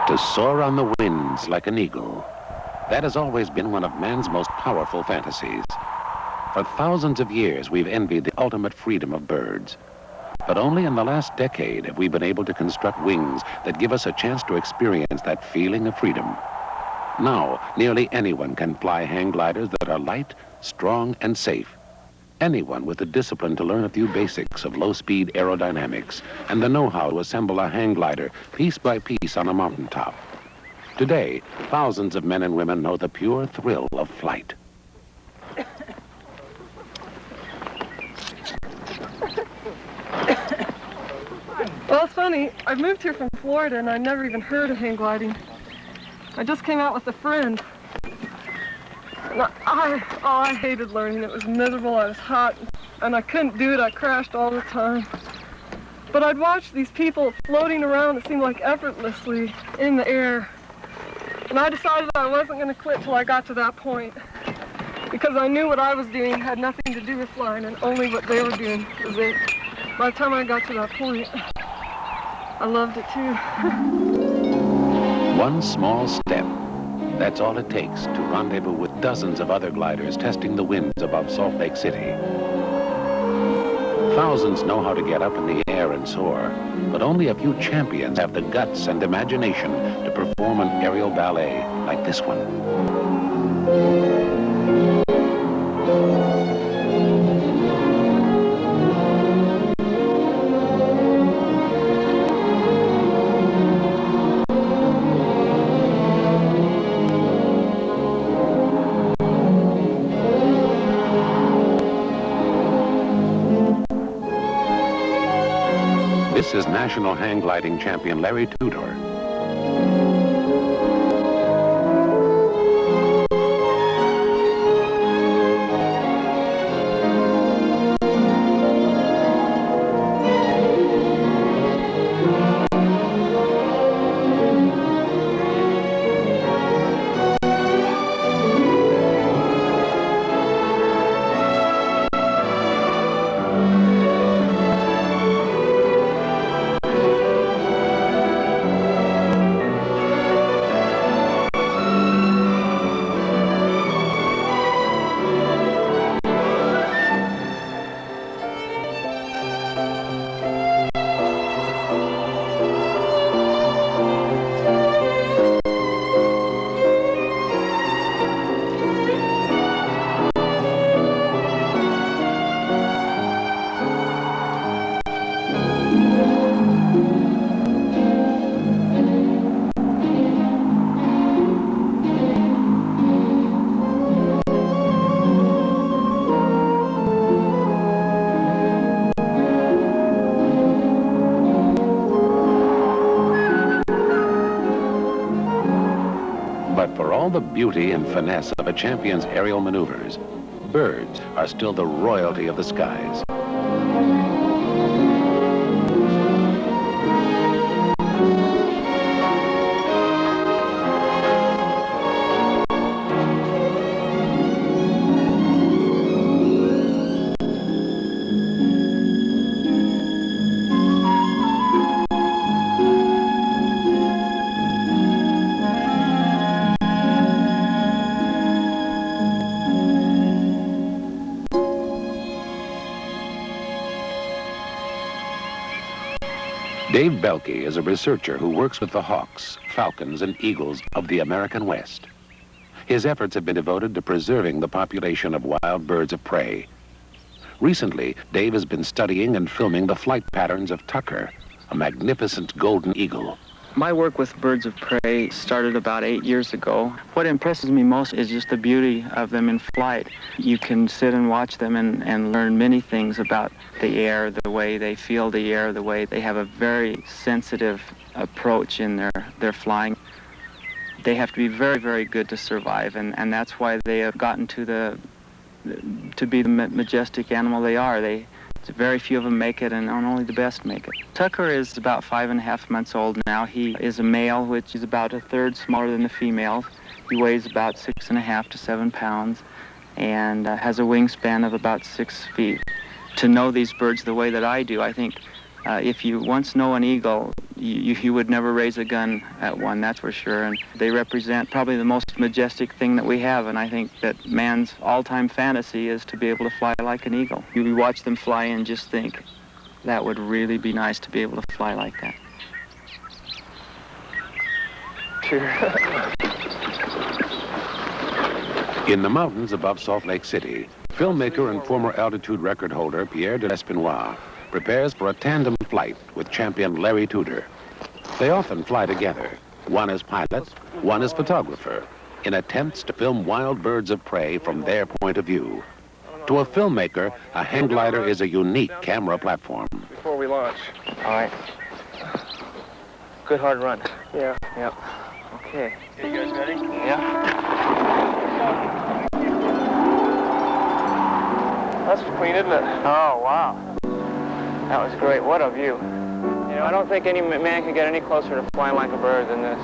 To soar on the winds like an eagle. That has always been one of man's most powerful fantasies. For thousands of years, we've envied the ultimate freedom of birds. But only in the last decade have we been able to construct wings that give us a chance to experience that feeling of freedom. Now, nearly anyone can fly hang gliders that are light, strong, and safe. Anyone with the discipline to learn a few basics of low-speed aerodynamics and the know-how to assemble a hang glider piece by piece on a mountaintop. Today, thousands of men and women know the pure thrill of flight. Well, it's funny. I've moved here from Florida and I never even heard of hang gliding. I just came out with a friend. And I hated learning. It was miserable, I was hot, and I couldn't do it. I crashed all the time. But I'd watch these people floating around, it seemed like effortlessly, in the air. And I decided I wasn't going to quit till I got to that point. Because I knew what I was doing had nothing to do with flying, and only what they were doing was it. By the time I got to that point, I loved it too. One small step. That's all it takes to rendezvous with dozens of other gliders testing the winds above Salt Lake City. Thousands know how to get up in the air and soar, but only a few champions have the guts and imagination to perform an aerial ballet like this one. This is national hang gliding champion Larry Tudor. But for all the beauty and finesse of a champion's aerial maneuvers, birds are still the royalty of the skies. Dave Belke is a researcher who works with the hawks, falcons, and eagles of the American West. His efforts have been devoted to preserving the population of wild birds of prey. Recently, Dave has been studying and filming the flight patterns of Tucker, a magnificent golden eagle. My work with birds of prey started about 8 years ago. What impresses me most is just the beauty of them in flight. You can sit and watch them and learn many things about the air, the way they feel the air, the way they have a very sensitive approach in their flying. They have to be very, very good to survive, and that's why they have gotten to be the majestic animal they are. Very few of them make it, and only the best make it. Tucker is about 5.5 months old now. He is a male, which is about a third smaller than the females. He weighs about 6.5 to 7 pounds and has a wingspan of about 6 feet. To know these birds the way that I do, I think if you once know an eagle, you would never raise a gun at one, that's for sure. And they represent probably the most majestic thing that we have, and I think that man's all-time fantasy is to be able to fly like an eagle. You watch them fly and just think, that would really be nice to be able to fly like that. In the mountains above Salt Lake City, filmmaker and former altitude record holder Pierre de L'Espinois prepares for a tandem flight with champion Larry Tudor. They often fly together, one as pilot, one as photographer, in attempts to film wild birds of prey from their point of view. To a filmmaker, a hang glider is a unique camera platform. Before we launch. All right. Good hard run. Yeah. Yep. Okay. You guys ready? Yeah. That's clean, isn't it? Oh, wow. That was great. What a view. You know, I don't think any man could get any closer to flying like a bird than this.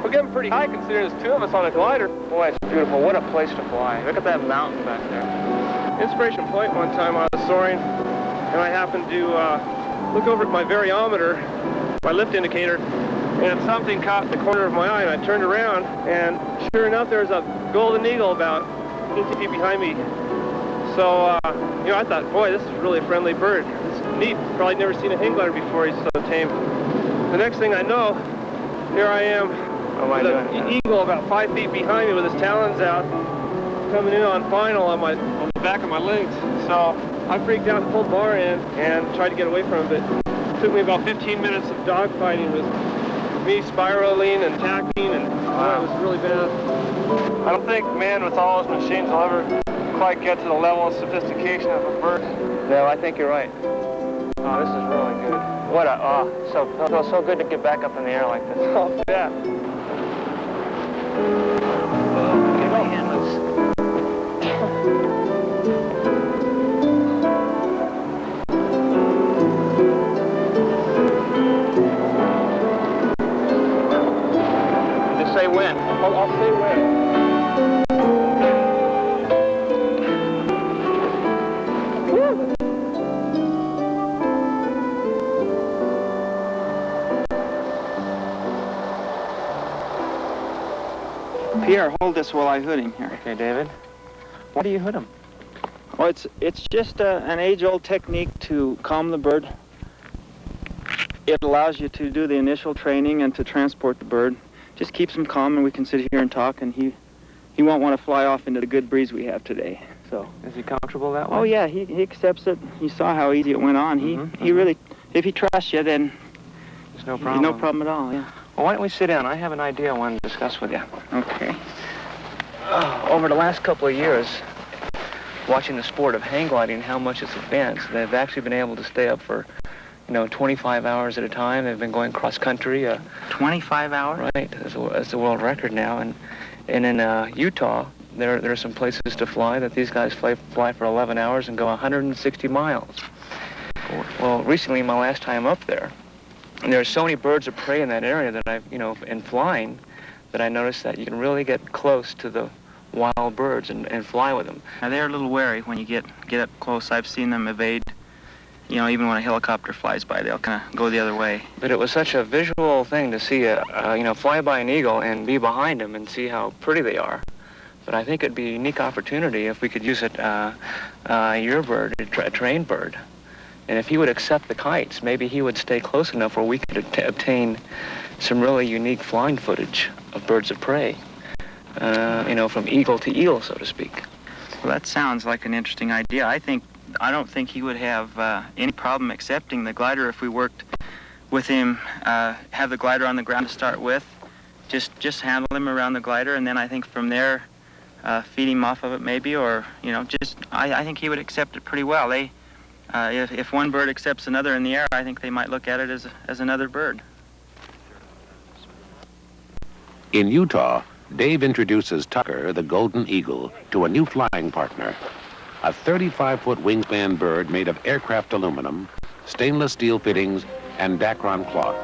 We're getting pretty high considering there's two of us on a glider. Boy, it's beautiful. What a place to fly. Look at that mountain back there. Inspiration Point one time I was soaring, and I happened to look over at my variometer, my lift indicator, and something caught the corner of my eye, and I turned around, and sure enough, there's a golden eagle about 50 feet behind me. So, you know, I thought, boy, this is really a friendly bird. It's neat. Probably never seen a hang glider before. He's so tame. The next thing I know, here I am, with an eagle about 5 feet behind me with his talons out, coming in on final on the back of my legs. So I freaked out and pulled bar in and tried to get away from him, but it took me about 15 minutes of dogfighting with me spiraling and tacking, and it was really bad. I don't think man with all his machines will ever quite get to the level of sophistication of a bird. No, I think you're right. Oh, this is really good. What a, it feels so good to get back up in the air like this. Oh, yeah. Get my hand loose. Just say when. I'll say when. Pierre, hold this while I hood him here. Okay, David. Why do you hood him? Well, it's just an age-old technique to calm the bird. It allows you to do the initial training and to transport the bird. Just keeps him calm, and we can sit here and talk, and he won't want to fly off into the good breeze we have today. So. Is he comfortable that way? Oh yeah, he accepts it. He saw how easy it went on. He really, if he trusts you, then there's no problem. No problem at all. Yeah. Well, why don't we sit down? I have an idea I want to discuss with you. Okay. Over the last couple of years, watching the sport of hang gliding, how much it's advanced, they've actually been able to stay up for, 25 hours at a time. They've been going cross country. 25 hours? Right. That's the world record now. And in Utah, there are some places to fly that these guys fly for 11 hours and go 160 miles. Well, recently, my last time up there, there are so many birds of prey in that area that I've, in flying, that I noticed that you can really get close to the wild birds and fly with them. Now, they're a little wary when you get up close. I've seen them evade. Even when a helicopter flies by, they'll kind of go the other way. But it was such a visual thing to see fly by an eagle and be behind them and see how pretty they are. But I think it'd be a unique opportunity if we could use it, your bird, a trained bird. And if he would accept the kites, maybe he would stay close enough where we could obtain some really unique flying footage of birds of prey, from eagle to eel, so to speak. Well, that sounds like an interesting idea. I don't think he would have any problem accepting the glider if we worked with him, have the glider on the ground to start with, just handle him around the glider, and then I think from there, feed him off of it maybe, or, I think he would accept it pretty well. If one bird accepts another in the air, I think they might look at it as another bird. In Utah, Dave introduces Tucker, the golden eagle, to a new flying partner. A 35-foot wingspan bird made of aircraft aluminum, stainless steel fittings, and Dacron cloth.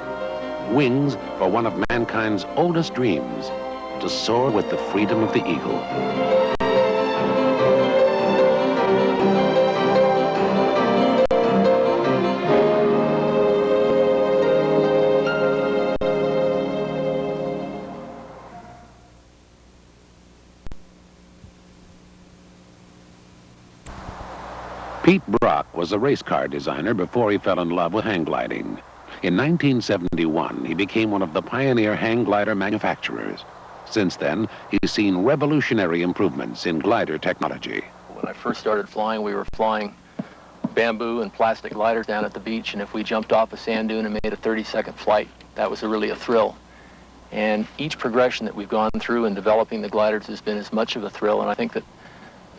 Wings for one of mankind's oldest dreams, to soar with the freedom of the eagle. Pete Brock was a race car designer before he fell in love with hang gliding. In 1971, he became one of the pioneer hang glider manufacturers. Since then, he's seen revolutionary improvements in glider technology. When I first started flying, we were flying bamboo and plastic gliders down at the beach, and if we jumped off a sand dune and made a 30-second flight, that was really a thrill. And each progression that we've gone through in developing the gliders has been as much of a thrill, and I think that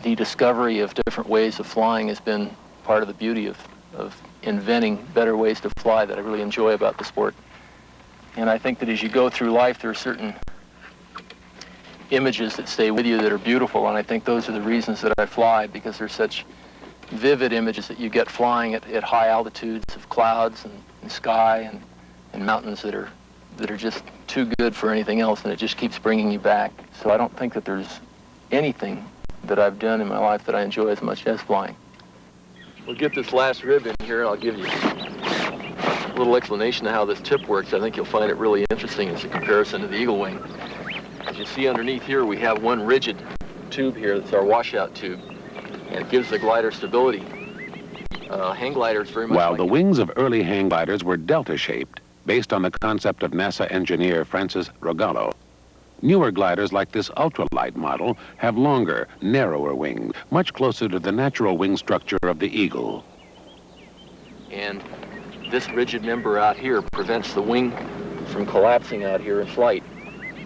the discovery of different ways of flying has been part of the beauty of inventing better ways to fly that I really enjoy about the sport. And I think that as you go through life, there are certain images that stay with you that are beautiful, and I think those are the reasons that I fly, because there's such vivid images that you get flying at high altitudes of clouds and sky and mountains that are just too good for anything else, and it just keeps bringing you back. So I don't think that there's anything that I've done in my life that I enjoy as much as flying. We'll get this last rib in here, and I'll give you a little explanation of how this tip works. I think you'll find it really interesting as a comparison to the eagle wing. As you see underneath here, we have one rigid tube here. That's our washout tube, and it gives the glider stability. Hang gliders very much While like the wings of early hang gliders were delta-shaped, based on the concept of NASA engineer Francis Rogallo, newer gliders like this ultralight model have longer, narrower wings, much closer to the natural wing structure of the eagle. And this rigid member out here prevents the wing from collapsing out here in flight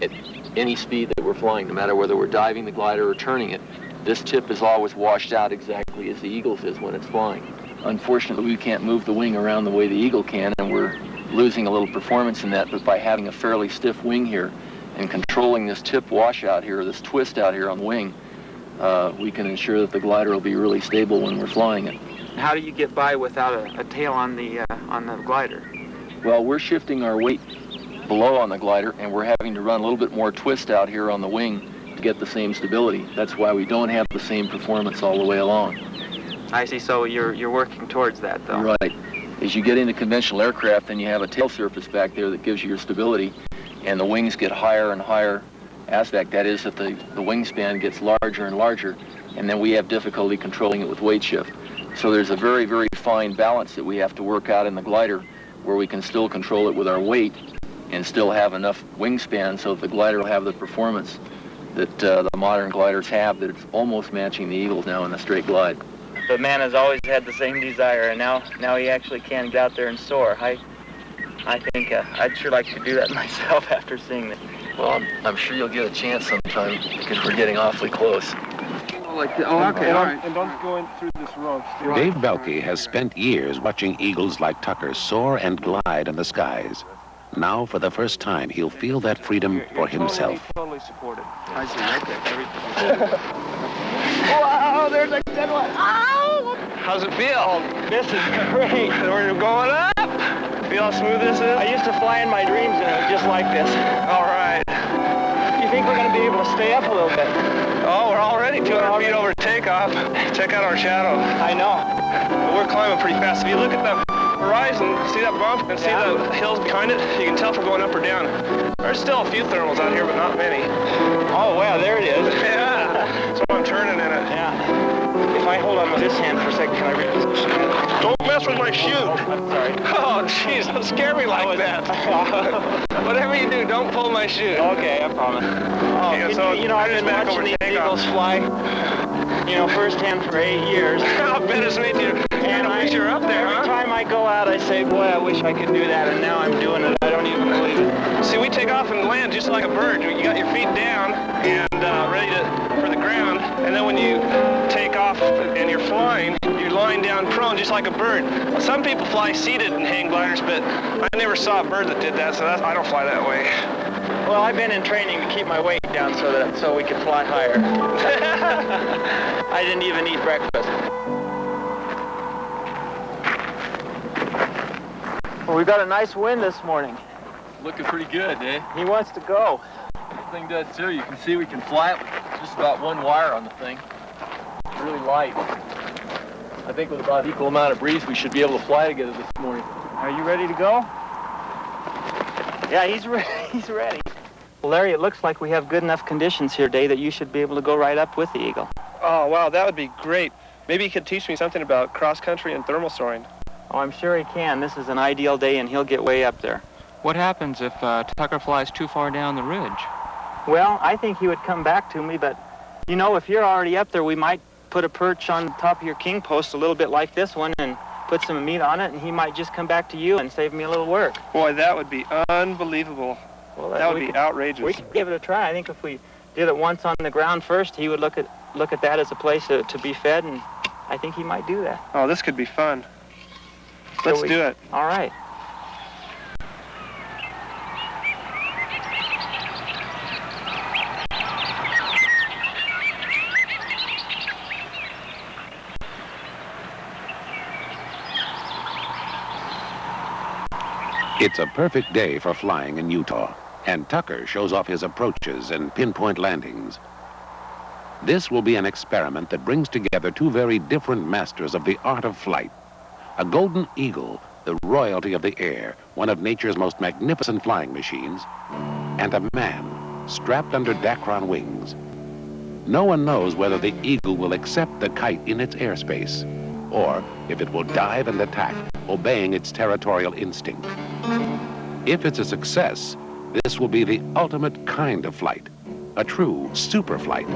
at any speed that we're flying, no matter whether we're diving the glider or turning it. This tip is always washed out exactly as the eagle's is when it's flying. Unfortunately, we can't move the wing around the way the eagle can, and we're losing a little performance in that, but by having a fairly stiff wing here and controlling this tip washout here, this twist out here on the wing, we can ensure that the glider will be really stable when we're flying it. How do you get by without a tail on the glider? Well, we're shifting our weight below on the glider, and we're having to run a little bit more twist out here on the wing to get the same stability. That's why we don't have the same performance all the way along. I see, so you're working towards that, though. Right. As you get into conventional aircraft, then you have a tail surface back there that gives you your stability, and the wings get higher and higher aspect. That is, that the wingspan gets larger and larger, and then we have difficulty controlling it with weight shift. So there's a very, very fine balance that we have to work out in the glider, where we can still control it with our weight and still have enough wingspan so that the glider will have the performance that the modern gliders have, that it's almost matching the eagles now in a straight glide. But man has always had the same desire, and now he actually can get out there and soar. I think I'd sure like to do that myself after seeing this. Well, I'm sure you'll get a chance sometime, because we're getting awfully close. Okay, all right. And don't go in through this rope. Dave Belke has spent years watching eagles like Tucker soar and glide in the skies. Now, for the first time, he'll feel that freedom for himself. Totally supported. I see, okay. Wow, there's a good one. Ow! How's it feel? This is great. We're going up. Feel how smooth this is? I used to fly in my dreams, and it was just like this. All right. You think we're going to be able to stay up a little bit? Oh, we're already 200 feet over takeoff. Check out our shadow. I know. We're climbing pretty fast. If you look at the horizon, see that bump and see the hills behind it, you can tell if we're going up or down. There's still a few thermals out here, but not many. Oh, wow, there it is. Yeah. So I'm turning in it. Yeah. If I hold on with this hand for a second, can I reposition it? Don't mess with my chute. I'm sorry. Oh, jeez, don't scare me like that. Whatever you do, don't pull my chute. Okay, I promise. Yeah, so you know, I've been back watching over these takeoff. eagles fly, you know, firsthand for 8 years. I bet it's made you. And I wish you're up there, every huh? time I go out, I say, boy, I wish I could do that, and now I'm doing it. I don't even believe it. See, we take off and land just like a bird. You got your feet down and ready for the ground, and then when you take off and you're flying, you're lying down prone just like a bird. Well, some people fly seated in hang gliders, but I never saw a bird that did that, so I don't fly that way. Well, I've been in training to keep my weight down so we can fly higher. I didn't even eat breakfast. Well, we've got a nice wind this morning. Looking pretty good, eh? He wants to go. The thing does too. You can see we can fly it with just about one wire on the thing. It's really light. I think with about equal amount of breeze, we should be able to fly together this morning. Are you ready to go? Yeah, he's ready. He's ready. Well, Larry, it looks like we have good enough conditions here today that you should be able to go right up with the eagle. Oh, wow, that would be great. Maybe he could teach me something about cross-country and thermal soaring. Oh, I'm sure he can. This is an ideal day, and he'll get way up there. What happens if Tucker flies too far down the ridge? Well, I think he would come back to me, but, you know, if you're already up there, we might put a perch on top of your king post a little bit like this one and put some meat on it, and he might just come back to you and save me a little work. Boy, that would be unbelievable. Well, that would be outrageous. We could give it a try. I think if we did it once on the ground first, he would look at that as a place to be fed, and I think he might do that. Oh, this could be fun. Let's do it. All right. It's a perfect day for flying in Utah, and Tucker shows off his approaches and pinpoint landings. This will be an experiment that brings together two very different masters of the art of flight. A golden eagle, the royalty of the air, one of nature's most magnificent flying machines, and a man strapped under Dacron wings. No one knows whether the eagle will accept the kite in its airspace, or if it will dive and attack, obeying its territorial instinct. If it's a success, this will be the ultimate kind of flight, a true super flight.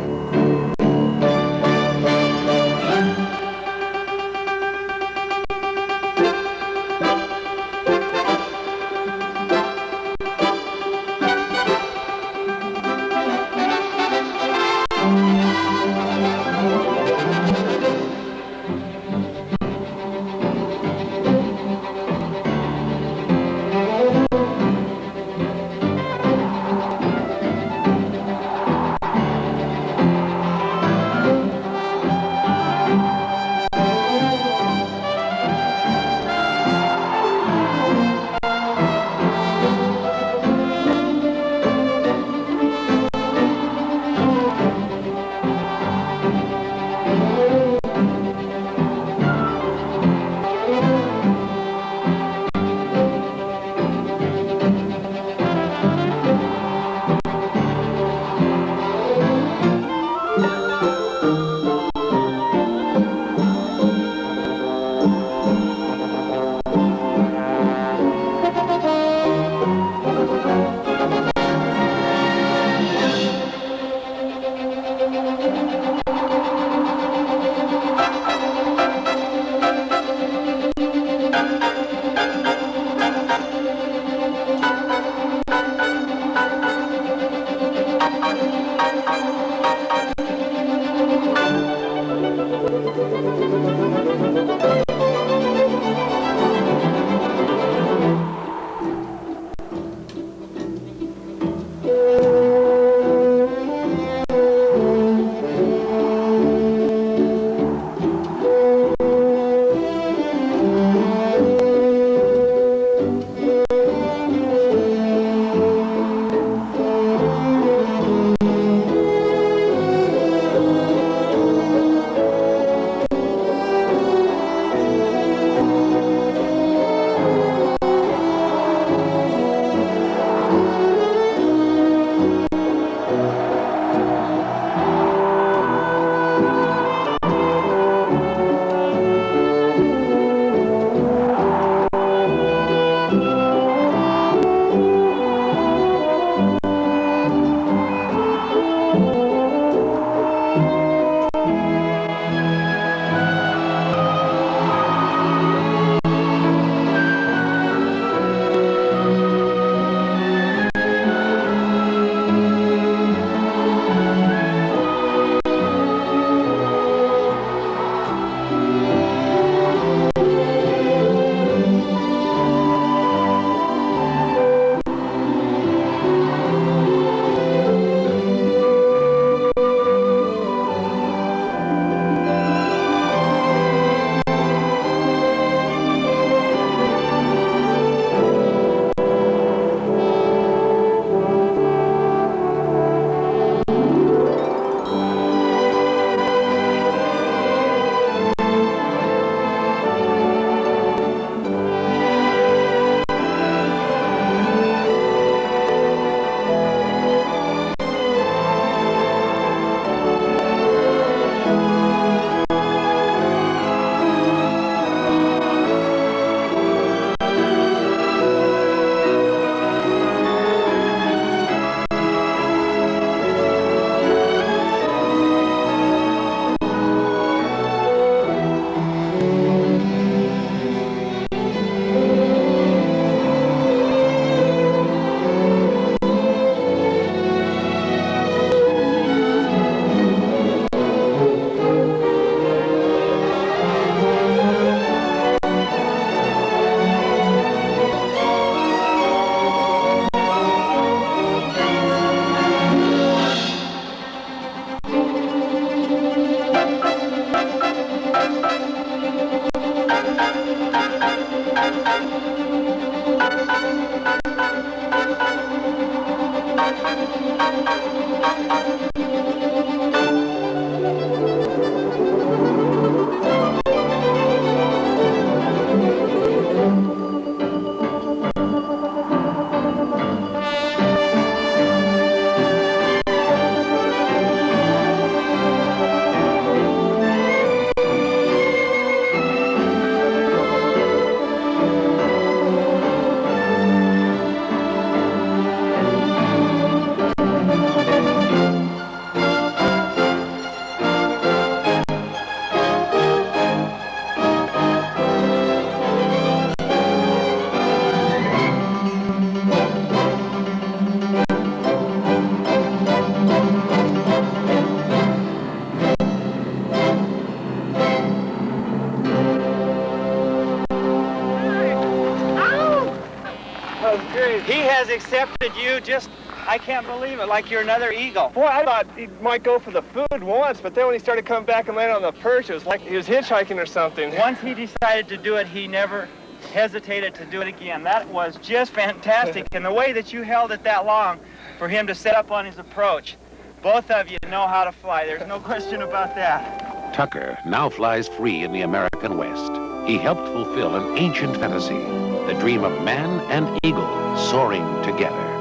He has accepted you just, I can't believe it, like you're another eagle. Boy, I thought he might go for the food once, but then when he started coming back and landing on the perch, it was like he was hitchhiking or something. Once he decided to do it, he never hesitated to do it again. That was just fantastic. And the way that you held it that long for him to set up on his approach, both of you know how to fly. There's no question about that. Tucker now flies free in the American West. He helped fulfill an ancient fantasy, the dream of man and eagle soaring together.